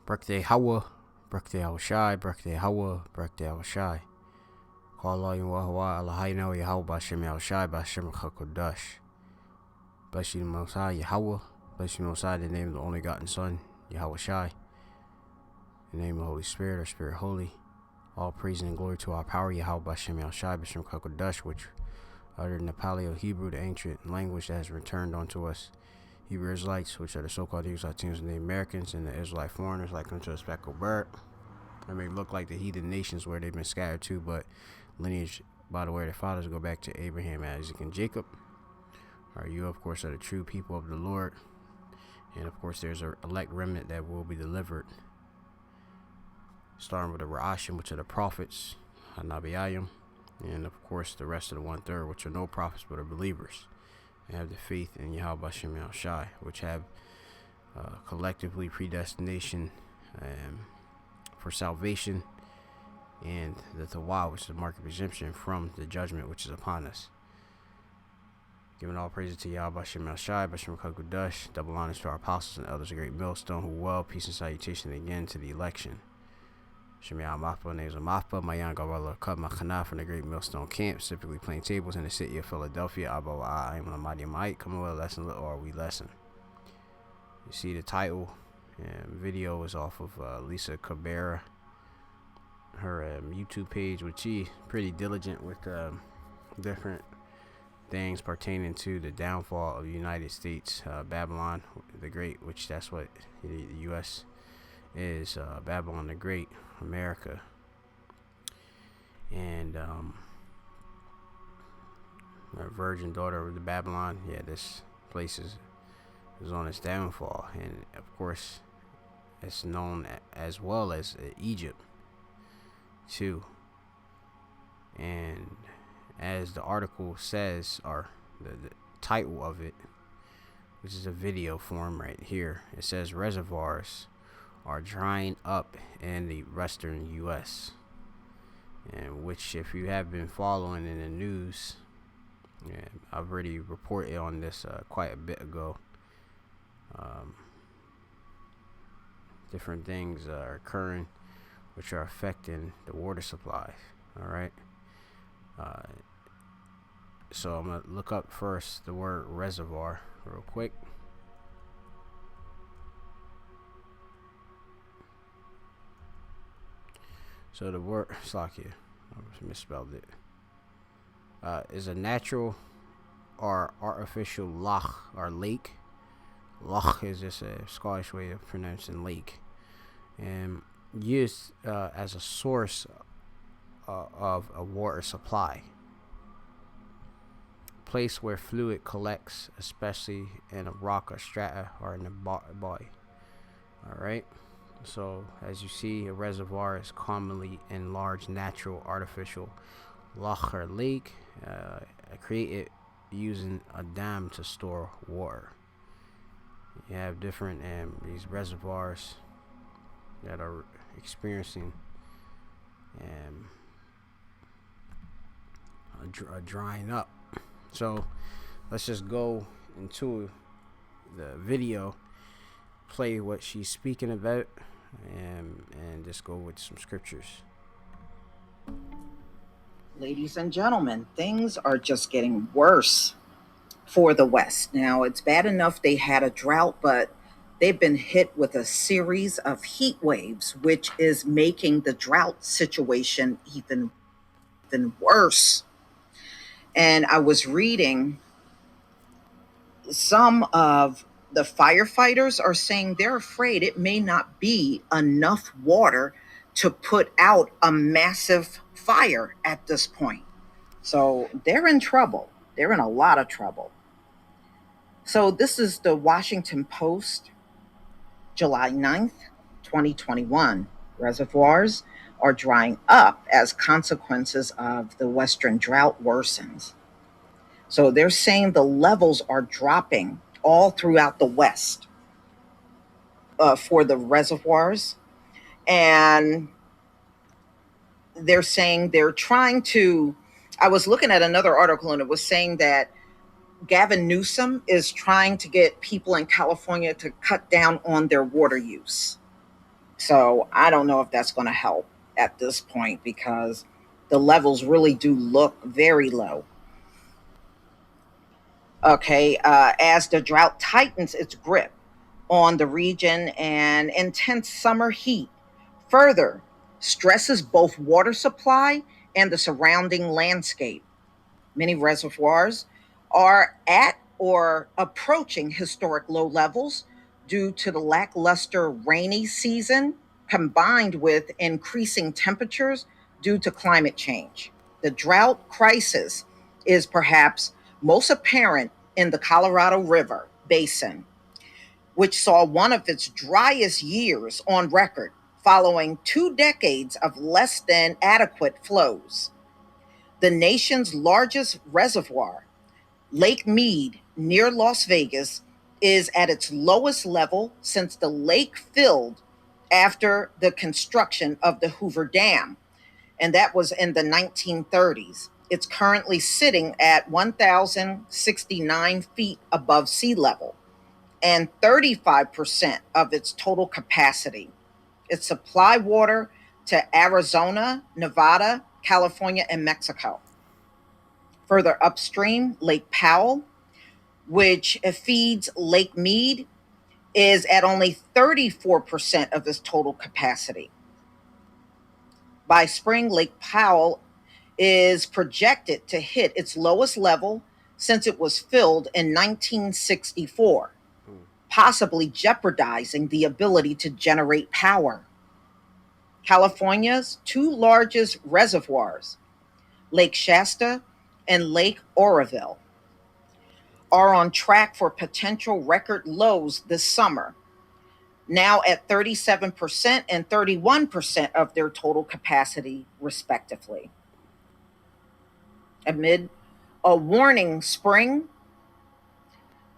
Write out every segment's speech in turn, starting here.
Birthday Hawa, birthday Awashai, birthday Hawa, birthday Awashai. Call Allah Yahweh, Eloheinu Yahweh, Bashem Awashai, Bashem Chakodash. Bless you the Most High, Yahweh. Bless you the Most High, in the name of the only begotten Son, Yahweh Shai. In the name of the Holy Spirit, our Spirit Holy. All praise and glory to our power, Yahweh, Bashem Awashai, Bashem Chakodash, which uttered in the Paleo-Hebrew, the ancient language that has returned unto us. Hebrew Israelites, which are the so-called Israelite teams of the Americans, and the Israelite foreigners, like unto a speckled bird. They may look like the heathen nations where they've been scattered to, but lineage, by the way, their fathers go back to Abraham, Isaac, and Jacob. You, of course, are the true people of the Lord. And, of course, there's an elect remnant that will be delivered, starting with the Ra'ashim, which are the prophets, Hanabiayim, and, of course, the rest of the one-third, which are no prophets but are believers, and have the faith in Yahweh Shem Shai, which have collectively predestination for salvation, and the Tawah, which is the mark of exemption from the judgment which is upon us. Giving all praises to Yahweh Shem Shai, Bashem Kakudash, double honors to our apostles and elders of Great Millstone, who well, peace and salutation again to the election. Shemiyah Mafpa, names of Mafpa, Mayan Gawala Kub Machana from the Great Millstone Camp, specifically Plaintables in the city of Philadelphia. Abba I am Lamadi Mike. Come on, lesson little or we lesson. You see the title and video is off of Lisa Cabrera, her YouTube page, which she pretty diligent with different things pertaining to the downfall of the United States, Babylon the Great, which that's what the U.S. is, Babylon the Great, America. And a virgin daughter of the Babylon, yeah, this place is on its downfall. And of course, it's known as well as Egypt too. And as the article says, or the title of it, which is a video form right here, it says reservoirs are drying up in the Western U.S. And which, if you have been following in the news, I've already reported on this quite a bit ago. Different things are occurring which are affecting the water supply. All right. So I'm going to look up first the word reservoir real quick. So the word, Slakia, I misspelled it, is a natural or artificial loch or lake. Loch is just a Scottish way of pronouncing lake, and used as a source of a water supply. Place where fluid collects, especially in a rock or strata or in a body. All right. So as you see, a reservoir is commonly enlarged natural artificial loch or lake created using a dam to store water. You have different these reservoirs that are experiencing a drying up. So let's just go into the video, play what she's speaking about, and just go with some scriptures. Ladies and gentlemen, things are just getting worse for the West. Now, it's bad enough they had a drought, but they've been hit with a series of heat waves, which is making the drought situation even worse. And I was reading some of the firefighters are saying they're afraid it may not be enough water to put out a massive fire at this point. So they're in trouble. They're in a lot of trouble. So this is the Washington Post, July 9th, 2021. Reservoirs are drying up as consequences of the Western drought worsens. So they're saying the levels are dropping all throughout the West for the reservoirs. And they're saying they're trying to, I was looking at another article and it was saying that Gavin Newsom is trying to get people in California to cut down on their water use. So I don't know if that's going to help at this point because the levels really do look very low. Okay, as the drought tightens its grip on the region and intense summer heat further stresses both water supply and the surrounding landscape. Many reservoirs are at or approaching historic low levels due to the lackluster rainy season combined with increasing temperatures due to climate change. The drought crisis is perhaps most apparent in the Colorado River basin, which saw one of its driest years on record following 2 decades of less than adequate flows. The nation's largest reservoir, Lake Mead, near Las Vegas, is at its lowest level since the lake filled after the construction of the Hoover Dam, and that was in the 1930s. It's currently sitting at 1,069 feet above sea level and 35% of its total capacity. It supplies water to Arizona, Nevada, California, and Mexico. Further upstream, Lake Powell, which feeds Lake Mead, is at only 34% of its total capacity. By spring, Lake Powell is projected to hit its lowest level since it was filled in 1964, possibly jeopardizing the ability to generate power. California's two largest reservoirs, Lake Shasta and Lake Oroville, are on track for potential record lows this summer, now at 37% and 31% of their total capacity, respectively. Amid a warning spring,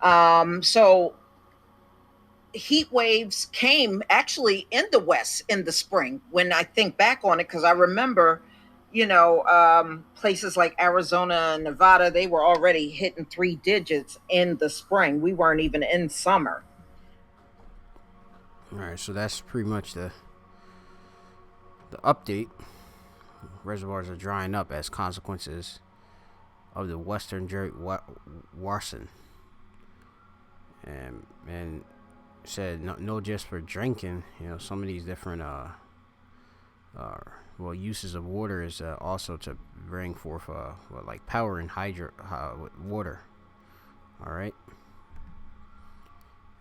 so heat waves came actually in the West in the spring when I think back on it, because I remember, places like Arizona and Nevada, they were already hitting 3 digits in the spring. We weren't even in summer. All right, so that's pretty much the update. Reservoirs are drying up as consequences of the Western Warson, and said no just for drinking. Some of these different uses of water is also to bring forth like power and water. All right,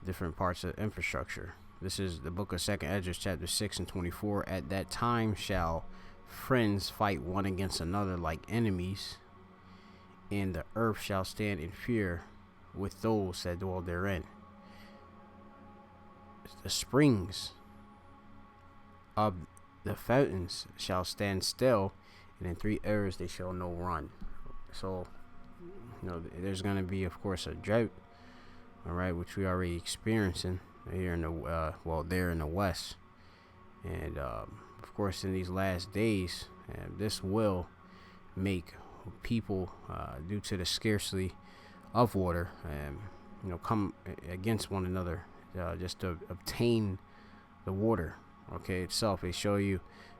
different parts of infrastructure. This is the book of 2 Esdras, chapter 6 and 24. At that time shall friends fight one against another like enemies, and the earth shall stand in fear with those that dwell therein. The springs of the fountains shall stand still, and in 3 hours they shall no run. So, there's going to be, of course, a drought, all right, which we already experiencing here in there in the West, and of course, in these last days, this will make people, due to the scarcity of water, come against one another, just to obtain the water. Okay, itself. They show you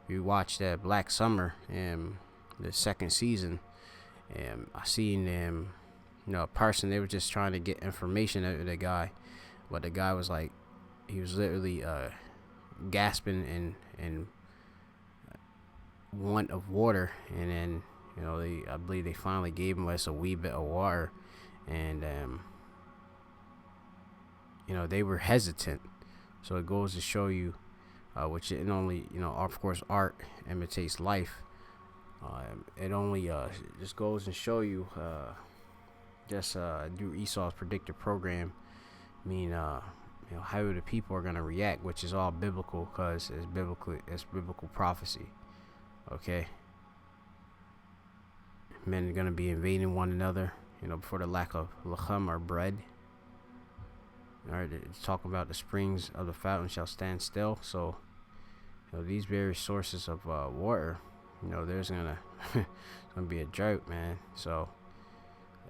watch that Black Summer, the second season, and I seen them, a person, they were just trying to get information out of the guy, but the guy was like, he was literally gasping and want of water, and then I believe they finally gave him us a wee bit of water, and they were hesitant. So it goes to show you, which it only, of course, art imitates life. It only just goes and show you, do Esau's predictive program mean, how the people are going to react, which is all biblical, because it's biblical prophecy. Okay, men are going to be invading one another, for the lack of lachem or bread. All right, it's talking about the springs of the fountain shall stand still. So, these various sources of water, there's gonna be a drought, man. So,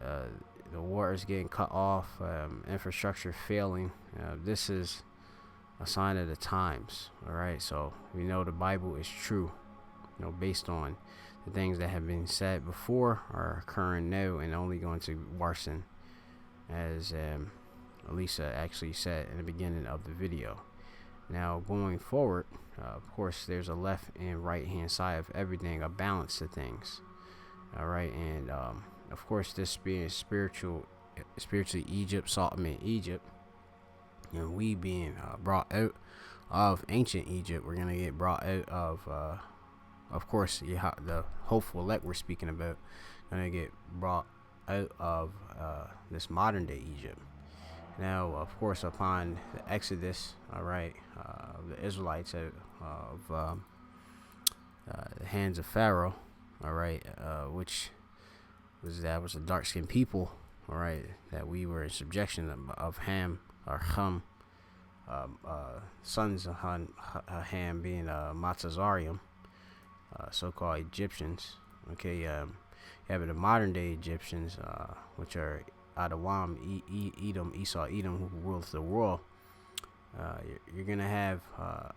the water is getting cut off, infrastructure failing. This is a sign of the times. All right, so we know the Bible is true, based on the things that have been said before are occurring now and only going to worsen, as Elisa actually said in the beginning of the video. Now, going forward, of course, there's a left and right hand side of everything, a balance to things. All right, and of course, this being spiritually Egypt, Egypt, and we being brought out of ancient Egypt, we're gonna get brought out of course, the hopeful elect we're speaking about, gonna get brought out of this modern day Egypt. Now, of course, upon the Exodus, all right, the Israelites out of the hands of Pharaoh, all right, which was a dark-skinned people, all right, that we were in subjection of Ham or Ham, sons of Ham being Matazarium, so-called Egyptians. Okay, you have the modern day Egyptians, which are Adawam, Edom, Esau, Edom, who rules the world. You're gonna have,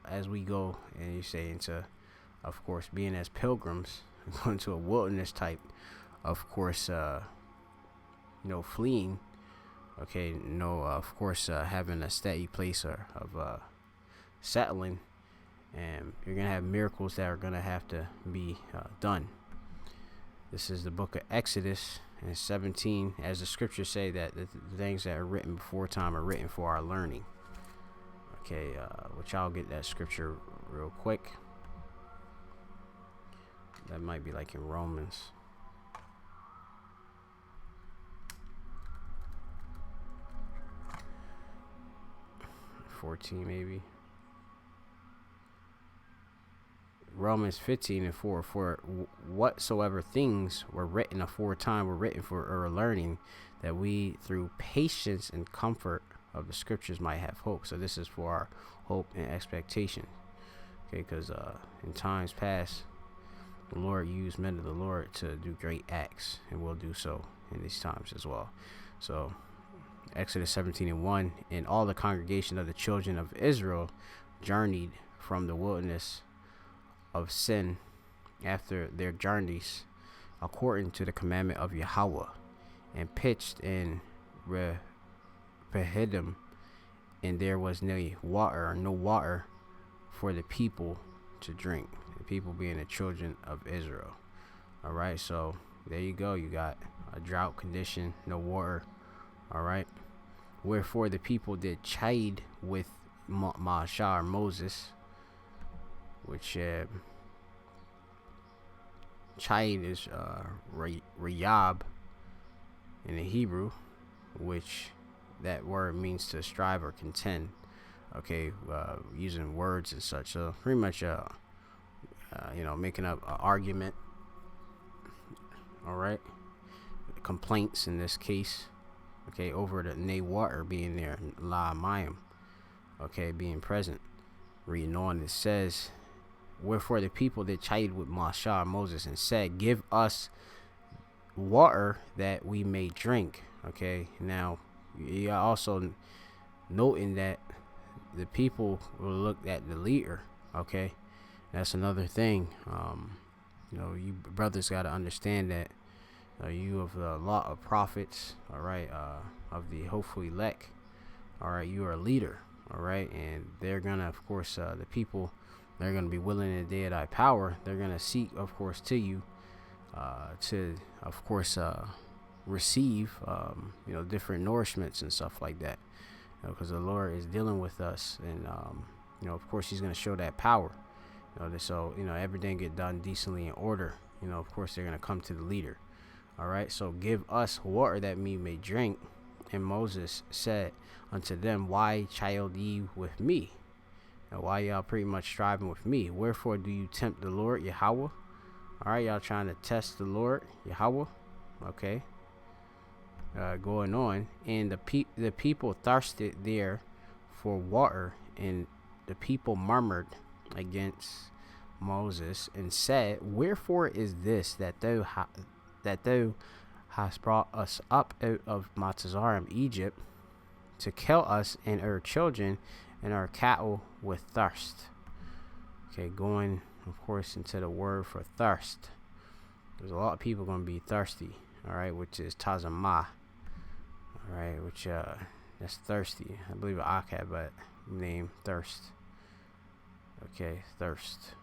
as we go, and you say into, of course, being as pilgrims, going to a wilderness type, of course, fleeing. Okay, of course, having a steady place of settling, and you're gonna have miracles that are gonna have to be done. This is the book of Exodus and 17, as the scriptures say that the things that are written before time are written for our learning. Okay, which I'll get that scripture real quick. That might be like in Romans. Maybe Romans 15:4, for whatsoever things were written aforetime were written for our learning, that we through patience and comfort of the scriptures might have hope. So this is for our hope and expectation. Okay, because in times past, the Lord used men of the Lord to do great acts, and will do so in these times as well. So Exodus 17:1, and all the congregation of the children of Israel journeyed from the wilderness of sin after their journeys, according to the commandment of Yahweh, and pitched in Rephidim, and there was no water for the people to drink. The people being the children of Israel. All right, so there you go. You got a drought condition, no water. All right. Wherefore the people did chide with Mashar Moses, which chide is Riyab in the Hebrew, which that word means to strive or contend. Okay, using words and such. So pretty much, making up an argument. All right, complaints in this case. Okay, over the nay water being there, la mayim. Okay, being present. Reading on, it says, wherefore the people did chide with Moses and said, give us water that we may drink. Okay, now you are also noting that the people will look at the leader. Okay, that's another thing. You brothers got to understand that you of the law of prophets, all right, of the hopeful elect, all right, you are a leader, all right, and they're gonna, of course, the people, they're gonna be willing in the day of thy power. They're gonna seek, of course, to you, to, of course, receive, different nourishments and stuff like that, because the Lord is dealing with us, and of course, He's gonna show that power, so everything get done decently in order. Of course, they're gonna come to the leader. All right, so give us water that we may drink. And Moses said unto them, why chide ye with me? And why y'all pretty much striving with me? Wherefore do you tempt the Lord Yahweh? All right, y'all trying to test the Lord Yahweh. Okay. Going on, and the people thirsted there for water, and the people murmured against Moses and said, wherefore is this that thou hast brought us up out of Matzarim, Egypt, to kill us and our children, and our cattle with thirst. Okay, going, of course, into the word for thirst. There's a lot of people going to be thirsty, all right, which is tazamah, all right, which that's thirsty. I believe Akkad, but name thirst. Okay, thirst.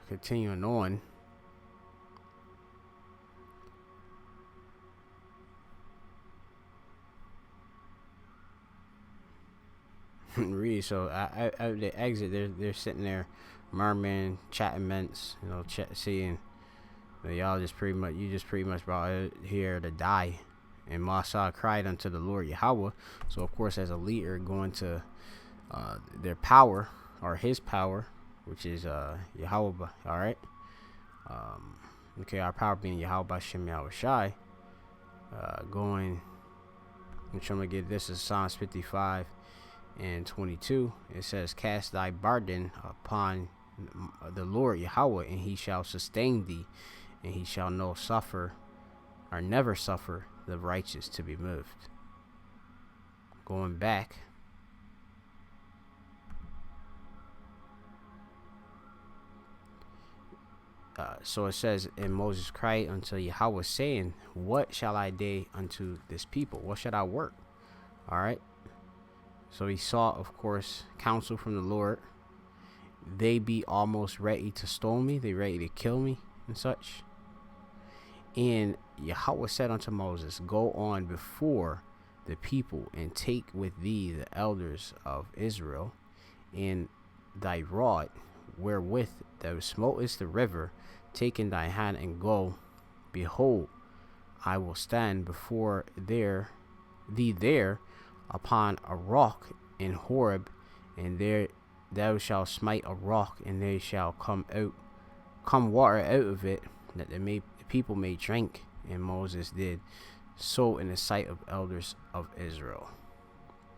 Continuing on. Read. So I the exit. They're sitting there, murmuring, chatting, mints. Seeing. Y'all just pretty much brought it here to die. And Masa cried unto the Lord Yahweh. So of course, as a leader, going to their power or his power, which is Yahweh. All right. Okay, our power being Yahweh Bashem Yahushai. Going. Which I'm gonna get. This is Psalms 55 and 22. It says, "Cast thy burden upon the Lord Yahweh, and he shall sustain thee, and he shall never suffer the righteous to be moved." Going back. So it says, and Moses cried unto Yahweh, saying, "What shall I do unto this people? What should I work?" All right. So he sought, of course, counsel from the Lord. They be almost ready to stone me. They ready to kill me and such. And Yahweh said unto Moses, "Go on before the people, and take with thee the elders of Israel, and thy rod wherewith thou smotest the river, take in thy hand, and go. Behold, I will stand before thee there upon a rock in Horeb, and there thou shalt smite a rock, and there shall come water out of it, that the people may drink." And Moses did so in the sight of elders of Israel,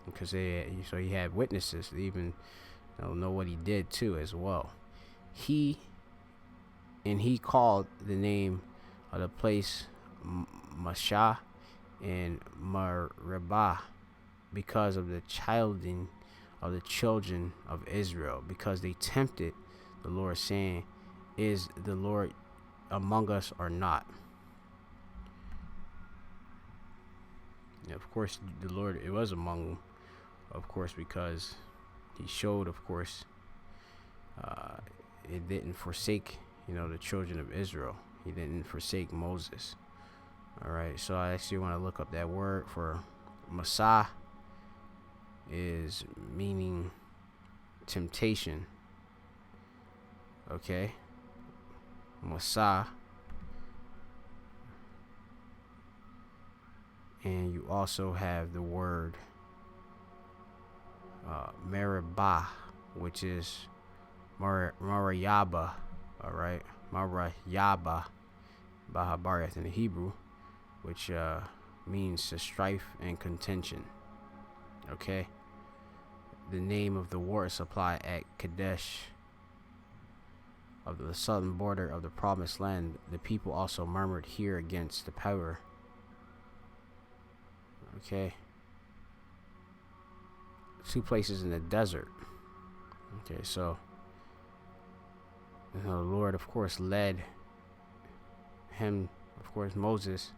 because he had witnesses to even know what he did too as well. He called the name of the place Mashah and Meribah, because of the children of Israel, because they tempted the Lord, saying, "Is the Lord among us or not?" And of course, the Lord, it was among them, of course, because he showed, of course, it didn't forsake, the children of Israel. He didn't forsake Moses. All right, so I actually want to look up that word for Masah. Is meaning temptation. Okay, Masah. And you also have the word Meribah, which is Marayaba. All right, Marayaba, Bahabareth in the Hebrew, which means to strife and contention. Okay, the name of the water supply at Kadesh of the southern border of the promised land. The people also murmured here against the power. Okay, two places in the desert. Okay, so the Lord, of course, led him, of course, Moses,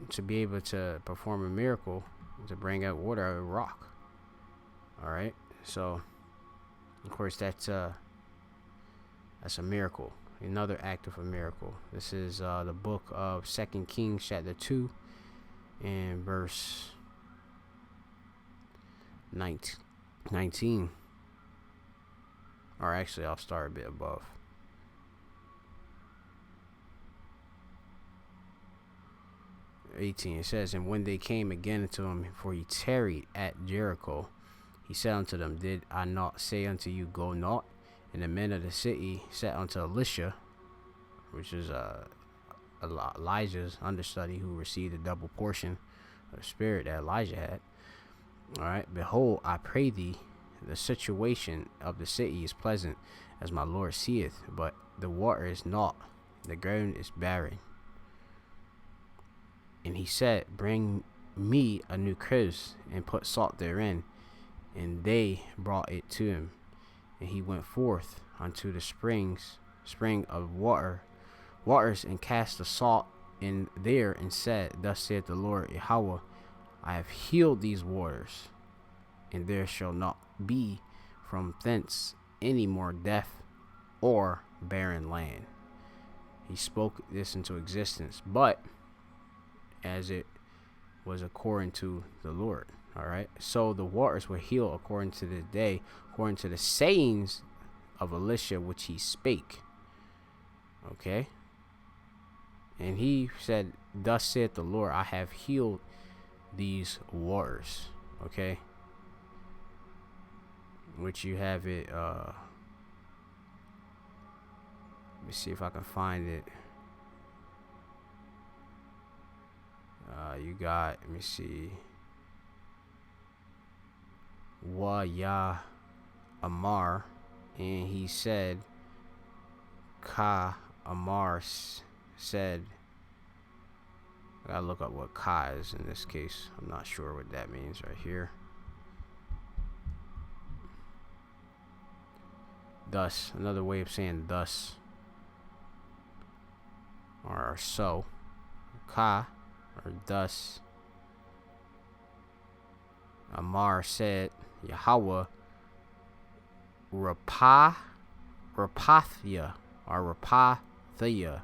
to be able to perform a miracle, to bring out water out of a rock. All right, so of course that's a miracle, another act of a miracle. This is the book of 2 Kings chapter 2 and verse 19. Or actually, I'll start a bit above. It says, "And when they came again unto him, for he tarried at Jericho, he said unto them, Did I not say unto you, go not? And the men of the city said unto Elisha," which is Elijah's understudy, who received a double portion of the spirit that Elijah had. All right, "Behold, I pray thee, the situation of the city is pleasant, as my Lord seeth, but the water is not, the ground is barren. And he said, Bring me a new cruse and put salt therein. And they brought it to him. And he went forth unto the spring of waters, and cast the salt in there, and said, Thus saith the Lord Yahweh, I have healed these waters, and there shall not be from thence any more death or barren land. He spoke this into existence, but as it was according to the Lord. All right. So the waters were healed according to the day, according to the sayings of Elisha, which he spake. Okay. And he said, Thus saith the Lord, I have healed these waters. Okay. Which you have it. Let me see if I can find it. You got, let me see. Waya Amar, and he said, Ka Amar said, I gotta look up what Ka is in this case. I'm not sure what that means right here. Thus, another way of saying thus or so. Ka or thus. Amar said, Yahweh Rapathia or Rapathia,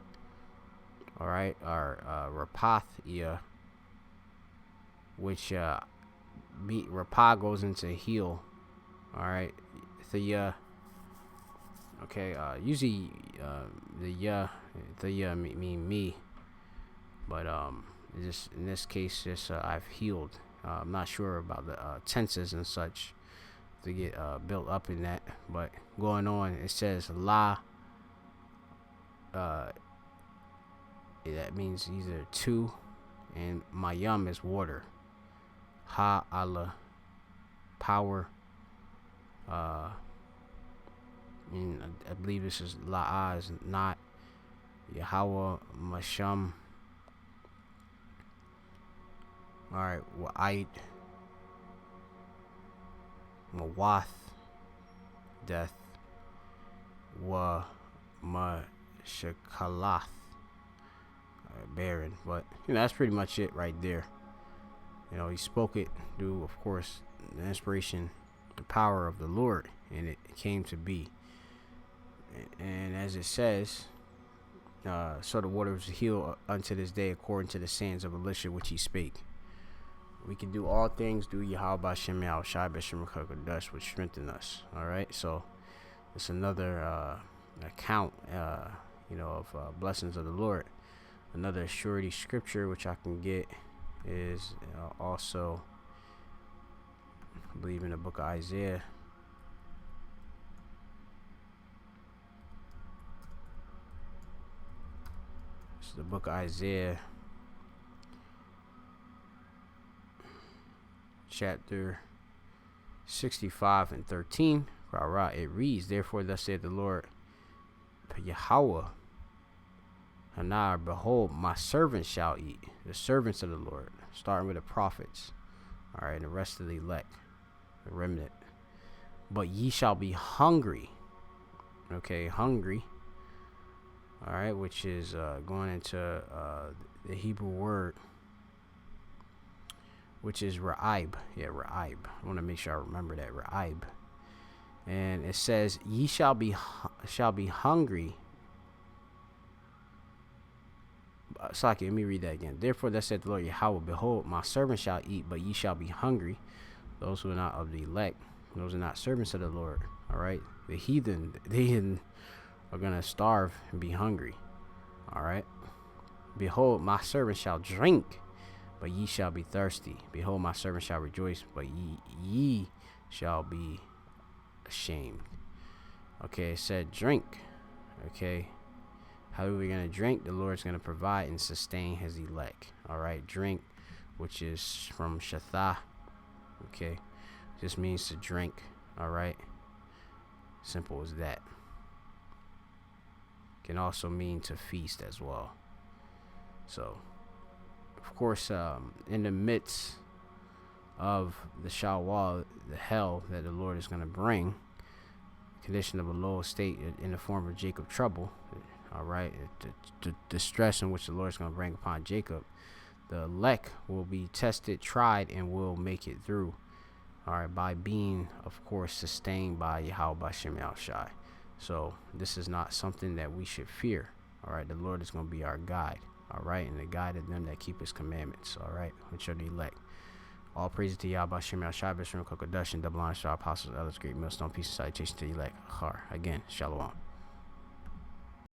all right, or Rapathia, which Rapah goes into heal, all right, Thea. Okay, usually the mean me, but just in this case, just I've healed. I'm not sure about the tenses and such to get built up in that, but going on, it says la. That means either two, and mayam is water. Ha Allah, power. And I believe this is la is not Yahweh Masham. All right, Wa'id, Mawath, death, Wa Mashakalath, barren. But that's pretty much it right there. He spoke it through, of course, the inspiration, the power of the Lord, and it came to be. And as it says, so the waters heal unto this day according to the sayings of Elisha which he spake. We can do all things through Yahweh Shem Yahweh Shai B'Shem Rakadosh, which strengthen us. All right, so it's another account, of blessings of the Lord. Another surety scripture which I can get is also, I believe, in the book of Isaiah. It's the book of Isaiah, chapter 65 and 13. It reads, Therefore thus saith the Lord Yahweh, Hanar, behold, my servants shall eat, the servants of the Lord, starting with the prophets, all right, and the rest of the elect, the remnant. But ye shall be hungry. Okay, hungry. All right, which is going into the Hebrew word, which is Ra'ib. Yeah, Ra'ib. I want to make sure I remember that, Ra'ib. And it says, ye shall be hungry. Let me read that again. Therefore, thus said the Lord Yahweh, behold, my servants shall eat, but ye shall be hungry. Those who are not of the elect, those are not servants of the Lord. All right, the heathen are gonna starve and be hungry. All right. Behold, my servant shall drink, but ye shall be thirsty. Behold, my servant shall rejoice, but ye shall be ashamed. Okay, it said drink. Okay, how are we gonna drink? The Lord's gonna provide and sustain his elect. All right, drink, which is from shatha. Okay, just means to drink. All right, simple as that. Can also mean to feast as well. So of course, in the midst of the Shawwal, the hell that the Lord is going to bring, condition of a low state in the form of Jacob trouble, all right, the distress in which the Lord is going to bring upon Jacob, the elect will be tested, tried, and will make it through, all right, by being, of course, sustained by Yahweh Bashem Al Shai. So this is not something that we should fear, all right. The Lord is going to be our guide, all right, and the guide of them that keep his commandments, all right, which are the elect. All praises to Yahweh Bashem Al Shai, Bishop Kokodash, and double honor to our apostles, elders, great millstone, peace and salutation to the elect. Again, shalom.